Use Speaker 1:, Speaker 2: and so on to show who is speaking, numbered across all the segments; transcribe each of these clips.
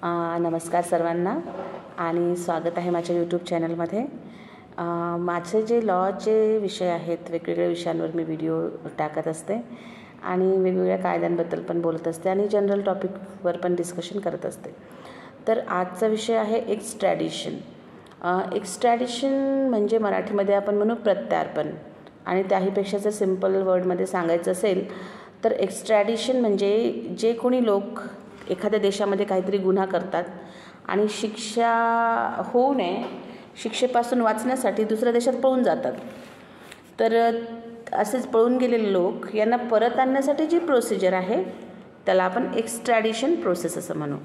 Speaker 1: नमस्कार सर्वांना आणि स्वागत आहे माझ्या यूट्यूब चॅनलमध्ये. माझे जे लॉचे विषय आहेत, वेगवेगळ्या विषयांवर मी व्हिडिओ टाकत असते आणि वेगवेगळ्या कायद्यांबद्दल पण बोलत असते आणि जनरल टॉपिकवर पण डिस्कशन करत असते. तर आजचा विषय आहे एक्स्ट्रॅडिशन. एक्स्ट्रॅडिशन म्हणजे मराठीमध्ये आपण म्हणू प्रत्यार्पण, आणि त्याहीपेक्षा जर सिम्पल वर्डमध्ये सांगायचं असेल तर एक्स्ट्रॅडिशन म्हणजे जे कोणी लोक एखाद्या देशामध्ये काहीतरी गुन्हा करतात आणि शिक्षा होऊ नये, शिक्षेपासून वाचण्यासाठी दुसऱ्या देशात पळून जातात. तर असेच पळून गेलेले लोक यांना परत आणण्यासाठी जी प्रोसिजर आहे त्याला आपण एक्स्ट्रॅडिशन प्रोसेस असं म्हणू.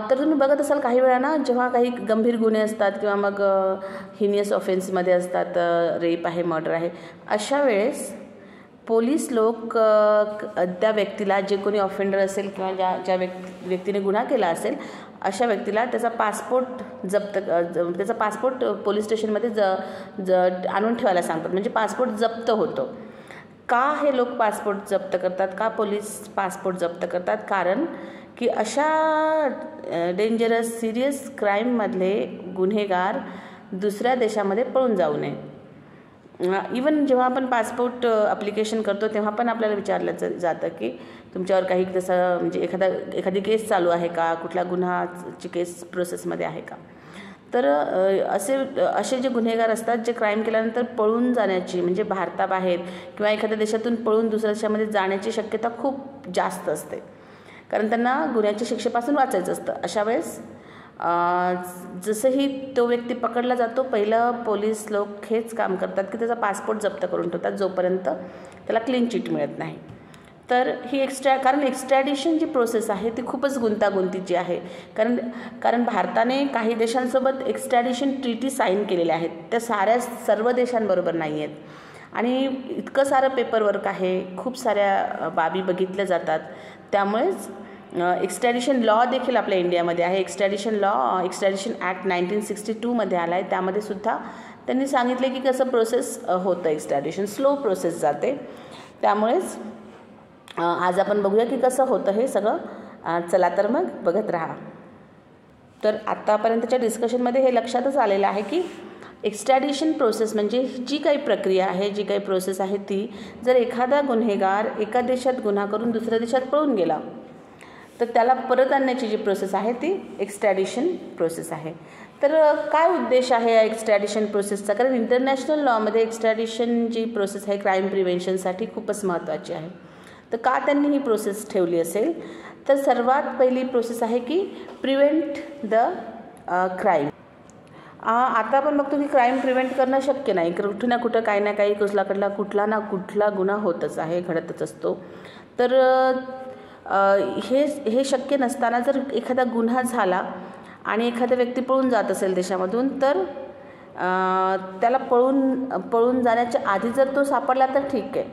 Speaker 1: तर तुम्ही बघत असाल काही वेळा ना, जेव्हा काही गंभीर गुन्हे असतात किंवा मग हिनियस ऑफेन्समध्ये असतात, रेप आहे, मर्डर आहे, अशा वेळेस पोलीस लोक त्या व्यक्तीला, जे कोणी ऑफेंडर असेल किंवा ज्या व्यक्तीने गुन्हा केला असेल अशा व्यक्तीला त्याचा पासपोर्ट पोलीस स्टेशनमध्ये आणून ठेवायला सांगतात. म्हणजे पासपोर्ट जप्त होतो. का हे लोक पासपोर्ट जप्त करतात, का पोलीस पासपोर्ट जप्त करतात? कारण की अशा डेंजरस सिरियस क्राईममधले गुन्हेगार दुसऱ्या देशामध्ये पळून जाऊ नये. इवन जेव्हा आपण पासपोर्ट ॲप्लिकेशन करतो तेव्हा पण आपल्याला विचारलं जातं की तुमच्यावर काही तसं म्हणजे एखादी केस चालू आहे का, कुठल्या गुन्हाची केस प्रोसेसमध्ये आहे का. तर असे जे गुन्हेगार असतात जे क्राईम केल्यानंतर पळून जाण्याची, म्हणजे भारताबाहेर किंवा एखाद्या देशातून पळून दुसऱ्या देशामध्ये जाण्याची शक्यता खूप जास्त असते, कारण त्यांना गुन्ह्याच्या शिक्षेपासून वाचायचं असतं. अशा वेळेस जसंही तो व्यक्ती पकडला जातो, पहिलं पोलीस लोक हेच काम करतात की त्याचा पासपोर्ट जप्त करून ठेवतात जोपर्यंत त्याला क्लीन चिट मिळत नाही. तर ही कारण एक्स्ट्रॅडिशन जी प्रोसेस आहे ती खूपच गुंतागुंतीची आहे. कारण भारताने काही देशांसोबत एक्स्ट्रॅडिशन ट्रीटी साईन केलेल्या आहेत. त्या सर्व देशांबरोबर नाही आहेत आणि इतकं सारं पेपरवर्क आहे, खूप साऱ्या बाबी बघितल्या जातात. त्यामुळेच एक्स्ट्रॅडिशन लॉ देखील आपल्या इंडियामध्ये आहे. एक्स्ट्रॅडिशन ॲक्ट 1962 आला आहे. त्यामध्ये सुद्धा त्यांनी सांगितले की कसं प्रोसेस होतं. एक्स्ट्रॅडिशन स्लो प्रोसेस जाते. त्यामुळेच आज आपण बघूया की कसं होतं हे सगळं. चला तर मग बघत राहा. तर आत्तापर्यंतच्या डिस्कशनमध्ये हे लक्षातच आलेलं आहे की एक्स्ट्रॅडिशन प्रोसेस म्हणजे जी काही प्रक्रिया आहे, जी काही प्रोसेस आहे ती, जर एखादा गुन्हेगार एका देशात गुन्हा करून दुसऱ्या देशात पळून गेला तर त्याला परत आणण्याची जी प्रोसेस आहे ती एक्स्ट्रॅडिशन प्रोसेस आहे. तर काय उद्देश आहे या एक्स्ट्रॅडिशन प्रोसेसचा? कारण इंटरनॅशनल लॉमध्ये एक्स्ट्रॅडिशन जी प्रोसेस आहे क्राईम प्रिव्हेन्शनसाठी खूपच महत्त्वाची आहे. तर का त्यांनी ही प्रोसेस ठेवली असेल? तर सर्वात पहिली प्रोसेस आहे की प्रिव्हेंट द क्राईम. आता आपण बघतो की क्राईम प्रिव्हेंट करणं शक्य नाही. कुठं ना कुठं काही ना काही कुठला ना कुठला गुन्हा होतच आहे, घडतच असतो. तर हे शक्य नसताना जर एखादा गुन्हा झाला आणि एखादा व्यक्ती पळून जात असेल देशामधून, तर त्याला पळून जाण्याच्या आधी जर तो सापडला तर ठीक आहे,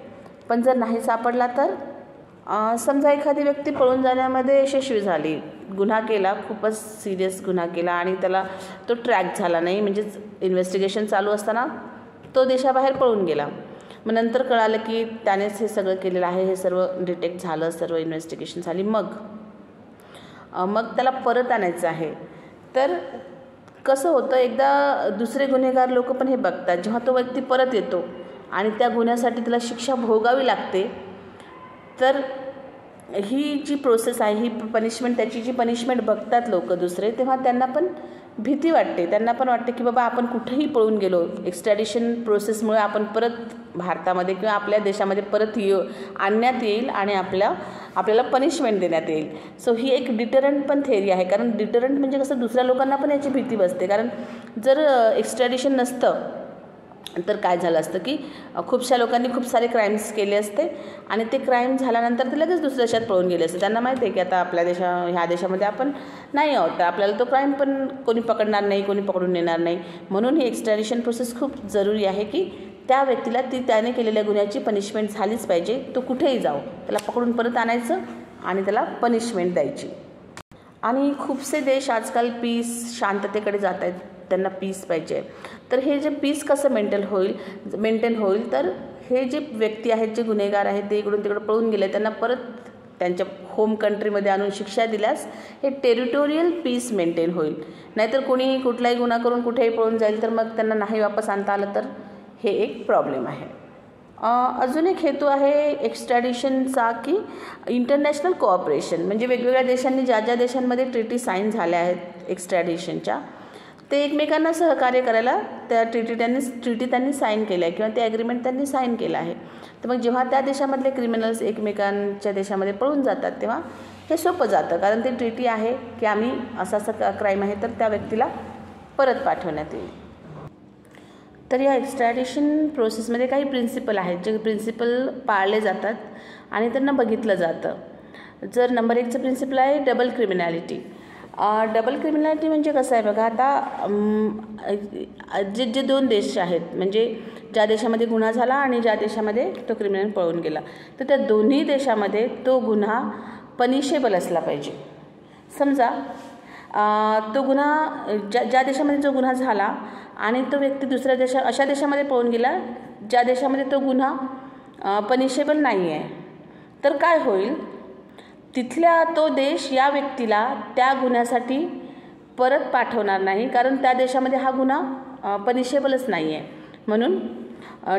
Speaker 1: पण जर नाही सापडला तर समजा एखादी व्यक्ती पळून जाण्यामध्ये यशस्वी झाली, गुन्हा केला, खूपच सिरियस गुन्हा केला आणि त्याला तो ट्रॅक झाला नाही, म्हणजेच इन्व्हेस्टिगेशन चालू असताना तो देशाबाहेर पळून गेला. मग नंतर कळालं की त्यानेच हे सगळं केलेलं आहे, हे सर्व डिटेक्ट झालं, सर्व इन्व्हेस्टिगेशन झाली, मग त्याला परत आणायचं आहे. तर कसं होतं, एकदा दुसरे गुन्हेगार लोक पण हे बघतात, जेव्हा तो व्यक्ती परत येतो आणि त्या गुन्ह्यासाठी त्याला शिक्षा भोगावी लागते, तर ही जी प्रोसेस आहे, ही पनिशमेंट, त्याची जी पनिशमेंट बघतात लोक दुसरे, तेव्हा त्यांना पण भीती वाटते. त्यांना पण वाटते की बाबा आपण कुठेही पळून गेलो, एक्स्ट्रॅडिशन प्रोसेसमुळे आपण परत भारतामध्ये किंवा आपल्या देशामध्ये परत आणण्यात येईल आणि आपल्याला पनिशमेंट देण्यात येईल. सो ही एक डिटरंट पण थेअरी आहे. कारण डिटरंट म्हणजे कसं, दुसऱ्या लोकांना पण याची भीती बसते. कारण जर एक्स्ट्रॅडिशन नसतं तर काय झालं असतं की खूपशा लोकांनी खूप सारे क्राईम्स केले असते आणि ते क्राईम झाल्यानंतर ते लगेच दुसऱ्या देशात पळून गेले असते. त्यांना माहिती आहे की आता ह्या देशामध्ये आपण नाही आहोत, तर आपल्याला तो क्राईम पण कोणी पकडणार नाही, कोणी पकडून नेणार नाही. म्हणून ही एक्स्ट्रॅडिशन प्रोसेस खूप जरुरी आहे की त्या व्यक्तीला त्याने केलेल्या गुन्ह्याची पनिशमेंट झालीच पाहिजे. तो कुठेही जाऊ, त्याला पकडून परत आणायचं आणि त्याला पनिशमेंट द्यायची. आणि खूपसे देश आजकाल शांततेकडे जात आहेत, त्यांना पीस पाहिजे. तर हे जे पीस कसं मेंटेन होईल, तर हे जे व्यक्ती आहेत, जे गुन्हेगार आहेत, ते इकडून तिकडं पळून गेले, त्यांना परत त्यांच्या होम कंट्रीमध्ये आणून शिक्षा दिल्यास हे टेरिटोरियल पीस मेंटेन होईल. नाहीतर कोणीही कुठलाही गुन्हा करून कुठेही पळून जाईल तर मग त्यांना नाही वापस आणता आलं तर हे एक प्रॉब्लेम आहे. अजून एक हेतू आहे एक्स्ट्रॅडिशनचा की इंटरनॅशनल कोऑपरेशन, म्हणजे वेगवेगळ्या देशांनी ज्या ज्या देशांमध्ये ट्रीटी साईन झाल्या आहेत एक्स्ट्रॅडिशनच्या ते एकमेकांना सहकार्य करायला त्या ट्रीटी त्यांनी साईन केलं आहे किंवा ते ॲग्रीमेंट त्यांनी साईन केलं आहे. तर मग जेव्हा त्या देशामधले क्रिमिनल्स एकमेकांच्या देशामध्ये पळून जातात तेव्हा हे सोपं जातं, कारण ते ट्रीटी आहे की आम्ही असा क्राईम आहे तर त्या व्यक्तीला परत पाठवण्यात येईल. तर या एक्स्ट्रॅडिशन प्रोसेसमध्ये काही प्रिन्सिपल आहेत जे प्रिन्सिपल पाळले जातात आणि त्यांना बघितलं जातं. जर नंबर 1चं प्रिन्सिपल आहे डबल क्रिमिनॅलिटी. डबल क्रिमिनॅलिटी म्हणजे कसं आहे बघा, आता जे 2 देश आहेत, म्हणजे ज्या देशामध्ये गुन्हा झाला आणि ज्या देशामध्ये तो क्रिमिनल पळून गेला, तर त्या दोन्ही देशामध्ये तो गुन्हा पनिशेबल असला पाहिजे. समजा तो गुन्हा ज्या देशामध्ये जो गुन्हा झाला आणि तो व्यक्ती अशा देशामध्ये पळून गेला ज्या देशामध्ये तो गुन्हा पनिशेबल नाही आहे, तर काय होईल, तिथल्या तो देश या व्यक्तीला त्या गुन्ह्यासाठी परत पाठवणार नाही, कारण त्या देशामध्ये हा गुन्हा पनिशेबलच नाही आहे. म्हणून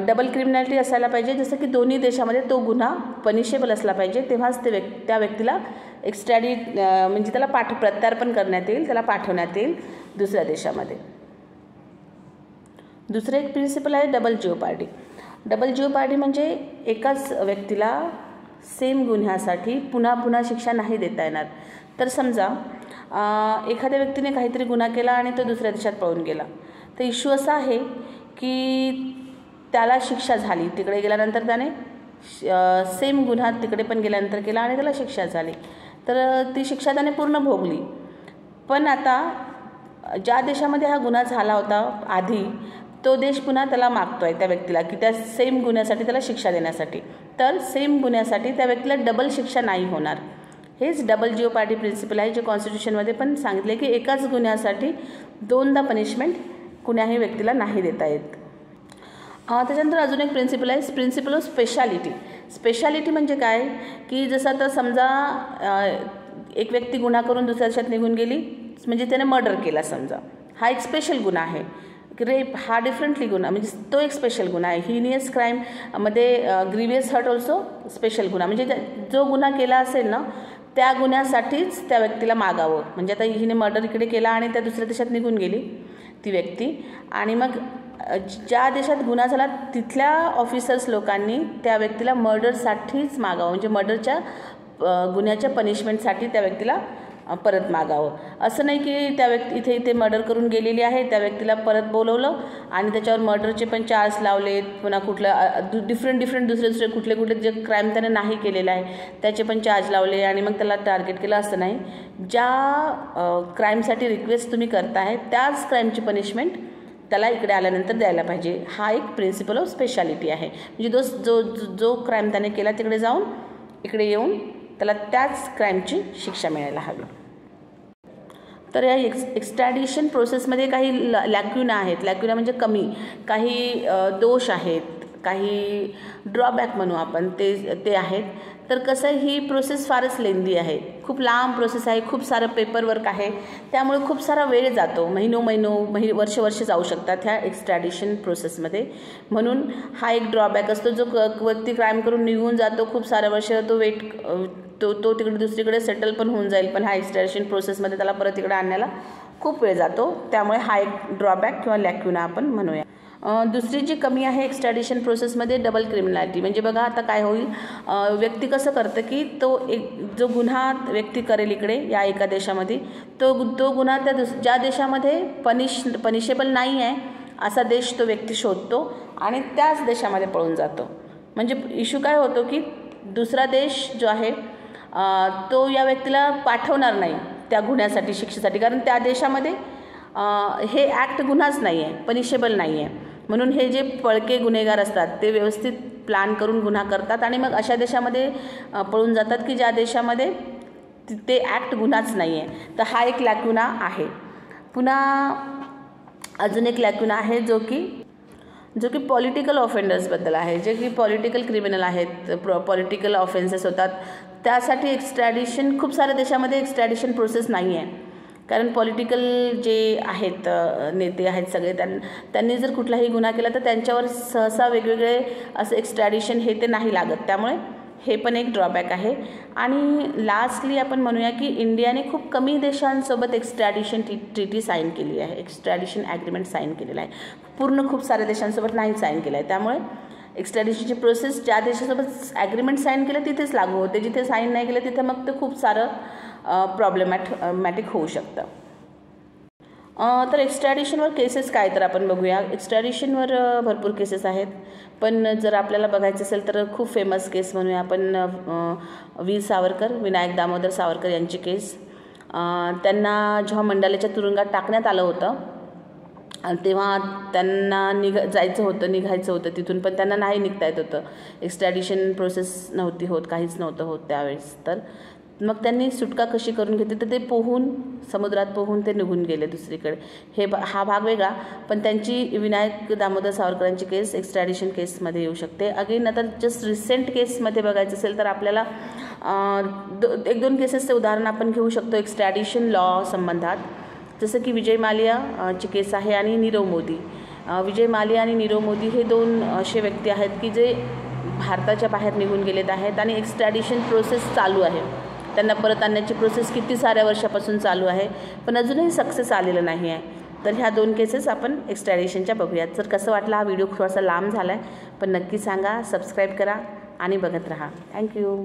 Speaker 1: डबल क्रिमिनॅलिटी असायला पाहिजे, जसं की दोन्ही देशामध्ये तो गुन्हा पनिशेबल असला पाहिजे, तेव्हाच त्या व्यक्तीला म्हणजे त्याला प्रत्यार्पण करण्यात येईल, त्याला पाठवण्यात येईल दुसऱ्या देशामध्ये. दुसरं एक प्रिन्सिपल आहे डबल जिओपार्डी. डबल जिओपार्डी म्हणजे एकाच व्यक्तीला सेम गुन्ह्यासाठी पुन्हा पुन्हा शिक्षा नाही देता येणार. तर समजा एखाद्या व्यक्तीने काहीतरी गुन्हा केला आणि तो दुसऱ्या देशात पळून गेला, तर इश्यू असा आहे की त्याला शिक्षा झाली, तिकडे गेल्यानंतर त्याने सेम गुन्हा तिकडे पण गेल्यानंतर केला आणि त्याला शिक्षा झाली, तर ती शिक्षा त्याने पूर्ण भोगली. पण आता ज्या देशामध्ये हा गुन्हा झाला होता आधी, तो देश पुन्हा त्याला मागतो आहे त्या व्यक्तीला की त्या सेम गुन्ह्यासाठी त्याला शिक्षा देण्यासाठी, तर सेम गुन्ह्यासाठी त्या व्यक्तीला डबल शिक्षा नाही होणार. हेच डबल जिओपार्डी प्रिन्सिपल आहे, जे कॉन्स्टिट्यूशनमध्ये पण सांगितले की एकाच गुन्ह्यासाठी 2दा पनिशमेंट कुणाही व्यक्तीला नाही देता येत. त्याच्यानंतर अजून एक प्रिन्सिपल आहे प्रिन्सिपल ऑफ स्पेशालिटी. स्पेशालिटी म्हणजे काय की जसं आता समजा एक व्यक्ती गुन्हा करून दुसऱ्या देशात निघून गेली, म्हणजे त्याने मर्डर केला समजा, हा एक स्पेशल गुन्हा आहे. रेप हा डिफरंटली गुन्हा, म्हणजे तो एक स्पेशल गुन्हा आहे. हिनियस क्राईममध्ये ग्रीवियस हर्ट ऑल्सो स्पेशल गुन्हा, म्हणजे जो गुन्हा केला असेल ना त्या गुन्ह्यासाठीच त्या व्यक्तीला मागावं. म्हणजे आता हिने मर्डर इकडे केला आणि त्या दुसऱ्या देशात निघून गेली ती व्यक्ती, आणि मग ज्या देशात गुन्हा झाला तिथल्या ऑफिसर्स लोकांनी त्या व्यक्तीला मर्डरसाठीच मागावं, म्हणजे मर्डरच्या गुन्ह्याच्या पनिशमेंटसाठी त्या व्यक्तीला परत मागावं. असं नाही की त्या व्यक्ती इथे मर्डर करून गेलेली आहे, त्या व्यक्तीला परत बोलवलं आणि त्याच्यावर मर्डरचे पण चार्ज लावलेत, पुन्हा कुठलं डिफरंट दुसरे कुठले जे क्राईम त्याने नाही केलेलं आहे त्याचे पण चार्ज लावले आणि मग त्याला टार्गेट केलं. असं नाही, ज्या क्राईमसाठी रिक्वेस्ट तुम्ही करताय त्याच क्राईमची पनिशमेंट त्याला इकडे आल्यानंतर द्यायला पाहिजे. हा एक प्रिन्सिपल ऑफ स्पेशालिटी आहे, म्हणजे जो क्राईम त्याने केला तिकडे जाऊन इकडे येऊन त्याला त्याच क्राईमची शिक्षा मिळायला हवी. तर या एक्स्ट्रॅडिशन प्रोसेसमध्ये काही लॅक्युना आहेत. लॅक्युना म्हणजे कमी, काही दोष आहेत, काही ड्रॉबॅक म्हणू आपण, ते आहेत. तर कसं ही प्रोसेस फारच लेंदी आहे, खूप लांब प्रोसेस आहे, खूप सारं पेपरवर्क आहे, त्यामुळे खूप सारा वेळ जातो, वर्ष जाऊ शकतात ह्या एक्स्ट्रॅडिशन प्रोसेसमध्ये. म्हणून हा एक ड्रॉबॅक असतो. जो व्यक्ती क्राईम करून निघून जातो खूप साऱ्या वर्ष तो तिकडे दुसरीकडे सेटल पण होऊन जाईल, पण हा एक्स्ट्रॅडिशन प्रोसेसमध्ये त्याला परत इकडे आणण्याला खूप वेळ जातो, त्यामुळे हा एक ड्रॉबॅक किंवा लॅक्युना आपण म्हणूया. दुसरी जी कमी आहे एक्स्ट्रॅडिशन प्रोसेसमध्ये डबल क्रिमिनॅलिटी. म्हणजे बघा आता काय होईल, व्यक्ती कसं करतं की जो गुन्हा व्यक्ती करेल इकडे या एका देशामध्ये, तो गुन्हा ज्या देशामध्ये पनिशेबल नाही आहे असा देश तो व्यक्ती शोधतो आणि त्याच देशामध्ये पळून जातो. म्हणजे इश्यू काय होतो की दुसरा देश जो आहे तो या व्यक्तीला पाठवणार नाही त्या गुन्ह्यासाठी, शिक्षेसाठी, कारण त्या देशामध्ये हे ॲक्ट गुन्हाच नाही आहे, पनिशेबल नाही आहे. म्हणून हे जे पळके गुन्हेगार असतात ते व्यवस्थित प्लॅन करून गुन्हा करतात आणि मग अशा देशामध्ये पळून जातात की ज्या देशामध्ये ते ॲक्ट गुन्हाच नाही आहे. तर हा एक लॅक्युना आहे. पुन्हा अजून एक लॅक्युना आहे जो की जो की पॉलिटिकल ऑफेंडर्सबद्दल आहे, जे की पॉलिटिकल क्रिमिनल आहेत, पॉलिटिकल ऑफेन्सेस होतात, त्यासाठी एक्स्ट्रॅडिशन खूप साऱ्या देशामध्ये एक्स्ट्रॅडिशन प्रोसेस नाही आहे. कारण पॉलिटिकल जे आहेत नेते आहेत सगळे, त्यांनी जर कुठलाही गुन्हा केला तर त्यांच्यावर सहसा वेगवेगळे असं एक्स्ट्रॅडिशन हे ते नाही लागत. त्यामुळे हे पण एक ड्रॉबॅक आहे. आणि लास्टली आपण म्हणूया की इंडियाने खूप कमी देशांसोबत एक्स्ट्रॅडिशन ट्रीटी साईन केली आहे, एक्स्ट्रॅडिशन ॲग्रीमेंट साईन केलेलं आहे. पूर्ण खूप साऱ्या देशांसोबत नाही साईन केलं आहे. त्यामुळे एक्स्ट्रॅडिशनची प्रोसेस ज्या देशासोबत ॲग्रीमेंट साईन केलं तिथेच लागू होते, जिथे साईन नाही केलं तिथे मग ते खूप सारं प्रॉब्लेमॅटिक होऊ शकतं. तर एक्स्ट्रॅडिशनवर केसेस काय तर आपण बघूया. एक्स्ट्रॅडिशनवर भरपूर केसेस आहेत, पण जर आपल्याला बघायचं असेल तर खूप फेमस केस म्हणूया आपण वीर सावरकर, विनायक दामोदर सावरकर यांची केस. त्यांना जेव्हा मंडालेच्या तुरुंगात टाकण्यात आलं होतं तेव्हा त्यांना निघायचं होतं तिथून, पण त्यांना नाही निघता येत होतं. एक्स्ट्रॅडिशन प्रोसेस नव्हती होत, काहीच नव्हतं होत त्यावेळेस. तर मग त्यांनी सुटका कशी करून घेतली तर ते समुद्रात पोहून ते निघून गेले दुसरीकडे. हा भाग वेगळा, पण त्यांची विनायक दामोदर सावरकरांची केस एक्स्ट्रॅडिशन केसमध्ये येऊ शकते. अगेन आता जस्ट रिसेंट केसमध्ये बघायचं असेल तर आपल्याला 1-2 केसेसचे उदाहरण आपण घेऊ शकतो एक्स्ट्रॅडिशन लॉ संबंधात. जसं की विजय माल्या ची केस आहे आणि नीरव मोदी. विजय माल्या आणि नीरव मोदी हे 2 असे व्यक्ती आहेत की जे भारताच्या बाहेर निघून गेलेत आहेत आणि एक्स्ट्रॅडिशन प्रोसेस चालू आहे. त्यांना परत आणण्याची प्रोसेस किती साऱ्या वर्षापासून चालू आहे, पण अजूनही सक्सेस आलेलं नाही आहे. तर ह्या 2 केसेस आपण एक्स्ट्रॅडिशनच्या बघूयात. जर कसं वाटलं, हा व्हिडिओ थोडासा लांब झाला आहे, पण नक्की सांगा, सबस्क्राईब करा आणि बघत राहा. थँक्यू.